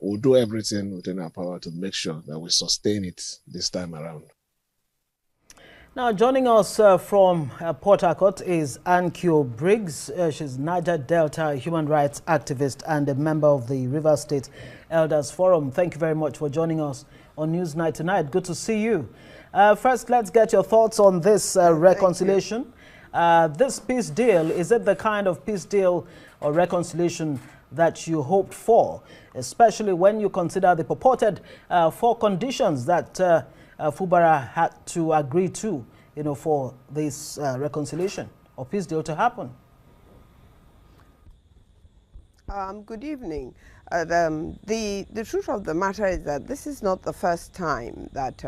we'll do everything within our power to make sure that we sustain it this time around. Now, joining us from Port Harcourt is Ankyo Briggs. She's Niger Delta human rights activist and a member of the Rivers State Elders Forum. Thank you very much for joining us on Newsnight tonight. Good to see you. First, let's get your thoughts on this reconciliation. This peace deal, is it the kind of peace deal or reconciliation that you hoped for, especially when you consider the purported 4 conditions that Fubara had to agree to, for this reconciliation or peace deal to happen? Good evening. The truth of the matter is that this is not the first time that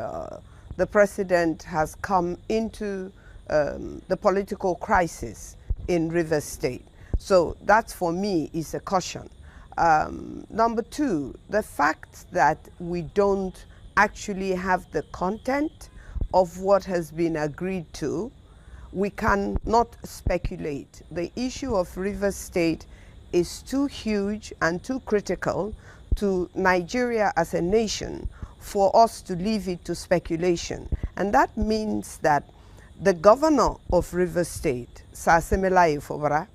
the president has come into the political crisis in Rivers State. So that, for me, is a caution. Number 2, the fact that we don't actually have the content of what has been agreed to, we cannot speculate. The issue of Rivers State is too huge and too critical to Nigeria as a nation for us to leave it to speculation. And that means that the governor of Rivers State, Sasemela Fubara,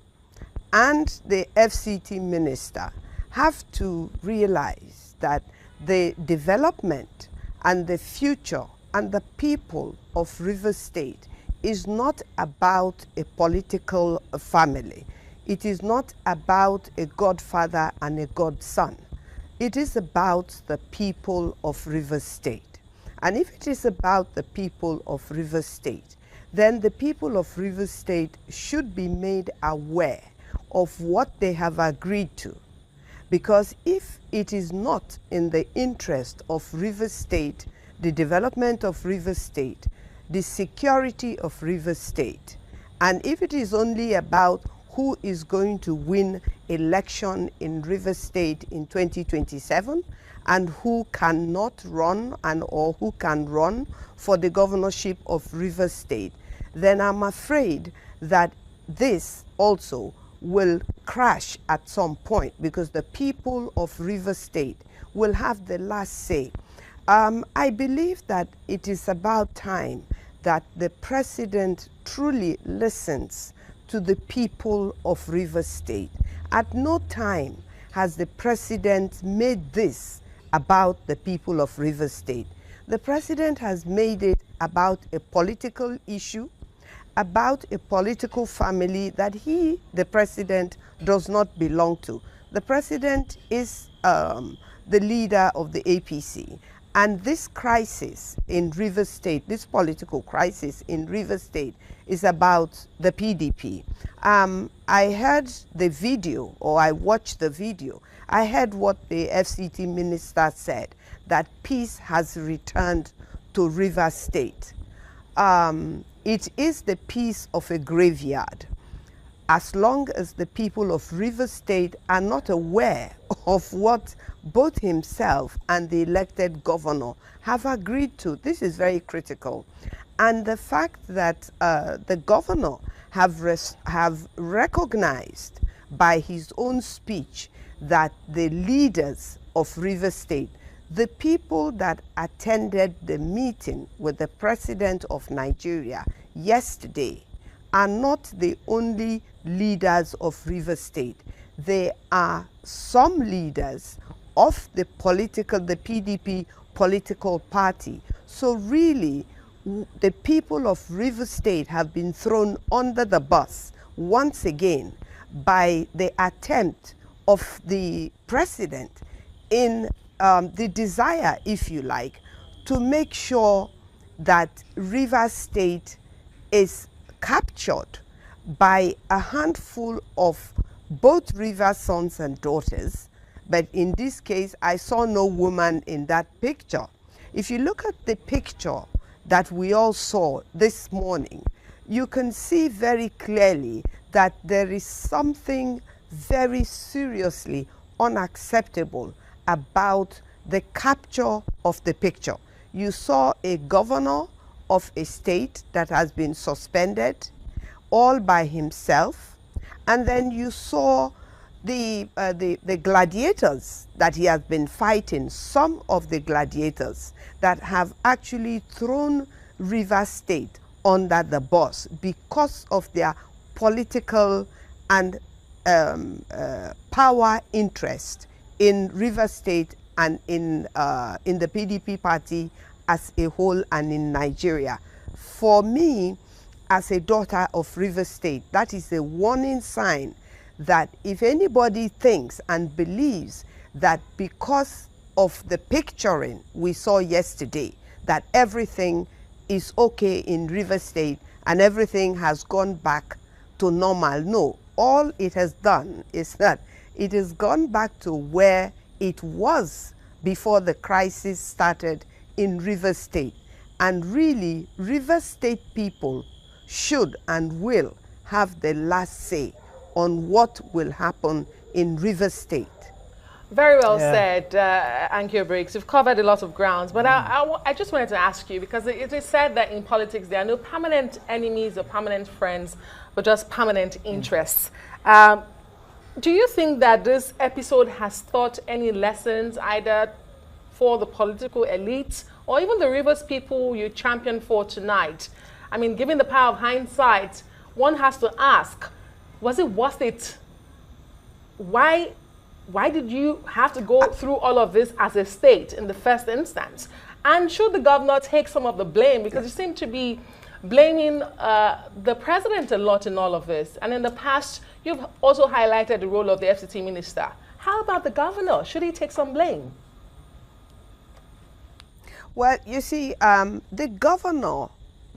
and the FCT minister have to realize that the development and the future and the people of Rivers State is not about a political family. It is not about a godfather and a godson. It is about the people of Rivers State. And if it is about the people of Rivers State, then the people of Rivers State should be made aware of what they have agreed to. Because if it is not in the interest of Rivers State, the development of Rivers State, the security of Rivers State, and if it is only about who is going to win election in Rivers State in 2027 and who cannot run or who can run for the governorship of Rivers State, then I'm afraid that this also will crash at some point, because the people of Rivers State will have the last say. I believe that it is about time that the president truly listens to the people of Rivers State. At no time has the president made this about the people of Rivers State. The president has made it about a political issue, about a political family that he, the president, does not belong to. The president is the leader of the APC. And this crisis in Rivers State, this political crisis in Rivers State, is about the PDP. I heard the video, or I watched the video. I heard what the FCT minister said, that peace has returned to Rivers State. It is the peace of a graveyard. As long as the people of Rivers State are not aware of what both himself and the elected governor have agreed to, this is very critical. And the fact that the governor have recognized by his own speech that the leaders of Rivers State, the people that attended the meeting with the president of Nigeria yesterday, are not the only leaders of Rivers State. They are some leaders of the PDP political party. So really, the people of Rivers State have been thrown under the bus once again by the attempt of the president in the desire, if you like, to make sure that Rivers State is captured by a handful of both Rivers sons and daughters. But in this case, I saw no woman in that picture. If you look at the picture that we all saw this morning, you can see very clearly that there is something very seriously unacceptable about the capture of the picture. You saw a governor of a state that has been suspended all by himself, and then you saw the gladiators that he has been fighting, some of the gladiators that have actually thrown Rivers State under the bus because of their political and power interest in Rivers State and in the PDP party as a whole and in Nigeria. For me, as a daughter of Rivers State, that is a warning sign that if anybody thinks and believes that because of the picturing we saw yesterday, that everything is okay in Rivers State and everything has gone back to normal. No, all it has done is that it has gone back to where it was before the crisis started in Rivers State. And really, Rivers State people should and will have the last say on what will happen in Rivers State. Very well said, Ankyo Briggs. You've covered a lot of grounds, but I just wanted to ask you, because it is said that in politics there are no permanent enemies or permanent friends, but just permanent interests. Do you think that this episode has taught any lessons either for the political elite or even the Rivers people you champion for tonight? I mean, given the power of hindsight, one has to ask, was it worth it? Why did you have to go through all of this as a state in the first instance? And should the governor take some of the blame? Because you seem to be blaming the president a lot in all of this. And in the past, you've also highlighted the role of the FCT minister. How about the governor? Should he take some blame? Well, you see, the governor,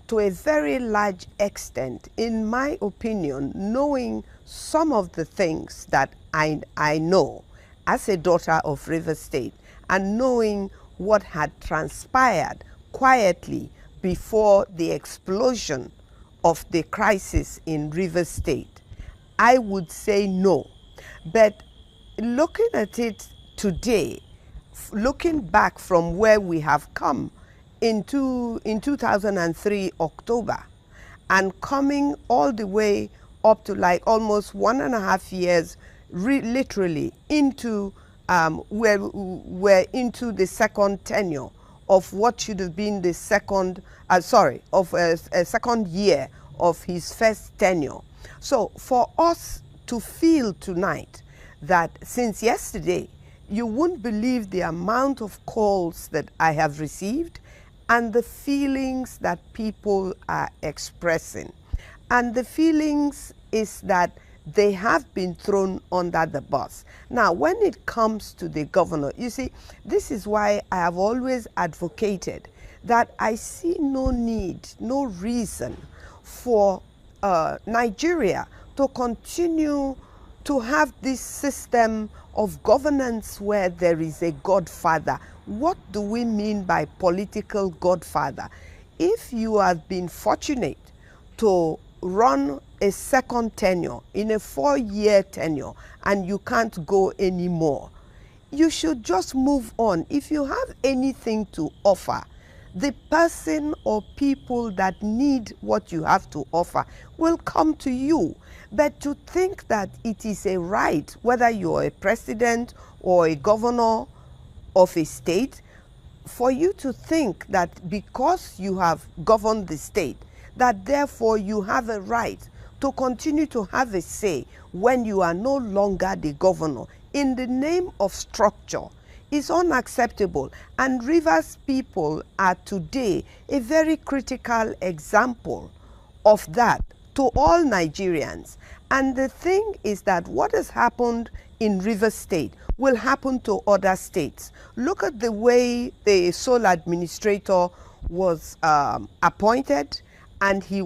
to a very large extent, in my opinion, knowing some of the things that I know as a daughter of Rivers State and knowing what had transpired quietly before the explosion of the crisis in Rivers State, I would say no. But looking at it today, looking back from where we have come in 2003 October and coming all the way up to like almost 1.5 years literally into we're into the second tenure of what should have been the second a second year of his first tenure. So for us to feel tonight that since yesterday, you won't believe the amount of calls that I have received and the feelings that people are expressing. And the feelings is that they have been thrown under the bus. Now, when it comes to the governor, you see, this is why I have always advocated that I see no need, no reason for Nigeria to continue to have this system of governance where there is a godfather. What do we mean by political godfather? If you have been fortunate to run a second tenure in a 4-year tenure and you can't go anymore, you should just move on. If you have anything to offer, the person or people that need what you have to offer will come to you. But to think that it is a right, whether you're a president or a governor of a state, for you to think that because you have governed the state, that therefore you have a right to continue to have a say when you are no longer the governor in the name of structure is unacceptable. And Rivers people are today a very critical example of that to all Nigerians. And the thing is that what has happened in Rivers State will happen to other states. Look at the way the sole administrator was appointed, and he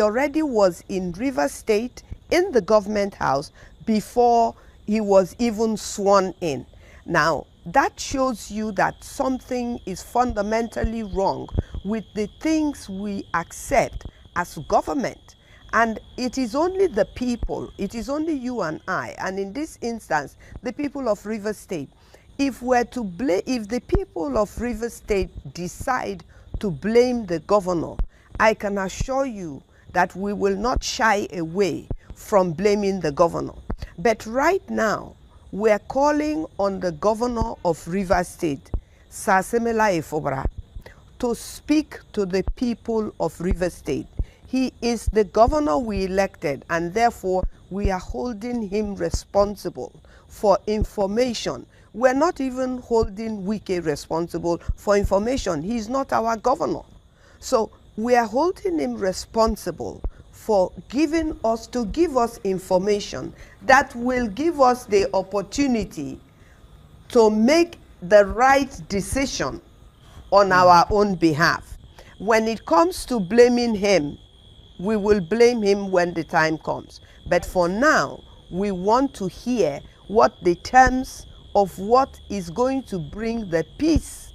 already was in Rivers State in the government house before he was even sworn in. Now, that shows you that something is fundamentally wrong with the things we accept as government. And it is only the people, it is only you and I, and in this instance, the people of Rivers State. If the people of Rivers State decide to blame the governor, I can assure you that we will not shy away from blaming the governor. But right now, we're calling on the governor of Rivers State, Sasemela Fubara, to speak to the people of Rivers State. He is the governor we elected, and therefore we are holding him responsible for information. We're not even holding Wike responsible for information. He's not our governor. So we are holding him responsible for give us information that will give us the opportunity to make the right decision on our own behalf. When it comes to blaming him, we will blame him when the time comes. But for now, we want to hear what the terms of what is going to bring the peace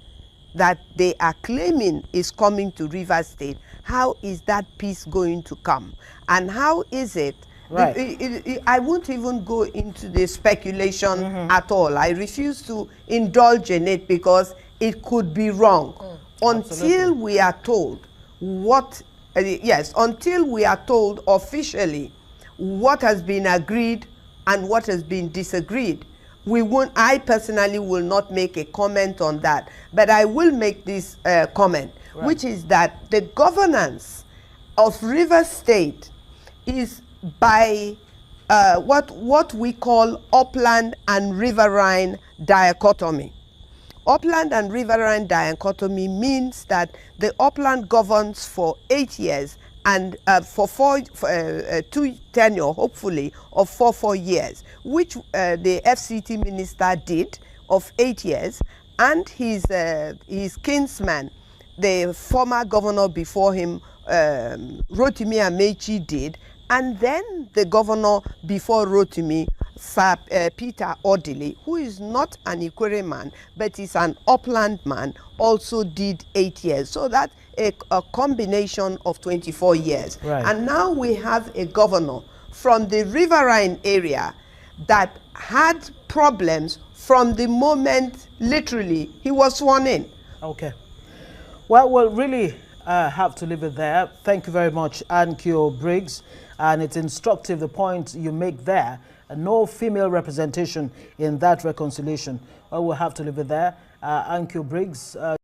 that they are claiming is coming to Rivers State. How is that peace going to come? And how is it? Right. I won't even go into the speculation at all. I refuse to indulge in it because it could be wrong. Until we are told what, until we are told officially what has been agreed and what has been disagreed, I personally will not make a comment on that. But I will make this comment, which is that the governance of Rivers State is by what we call upland and riverine dichotomy. Upland and riverine dichotomy means that the upland governs for 8 years and for 2 tenure, hopefully, of 4 years, which the FCT minister did of 8 years, and his kinsman, the former governor before him, Rotimi Amechi, did, and then the governor before Rotimi, Sir Peter Odili, who is not an Ikwere man, but is an upland man, also did 8 years. So that's a combination of 24 years. Right. And now we have a governor from the riverine area that had problems from the moment, literally, he was sworn in. Okay. Well, we'll really have to leave it there. Thank you very much, Ankyo Briggs. And it's instructive, the point you make there. No female representation in that reconciliation. Well, we'll have to leave it there. Ankyo Briggs.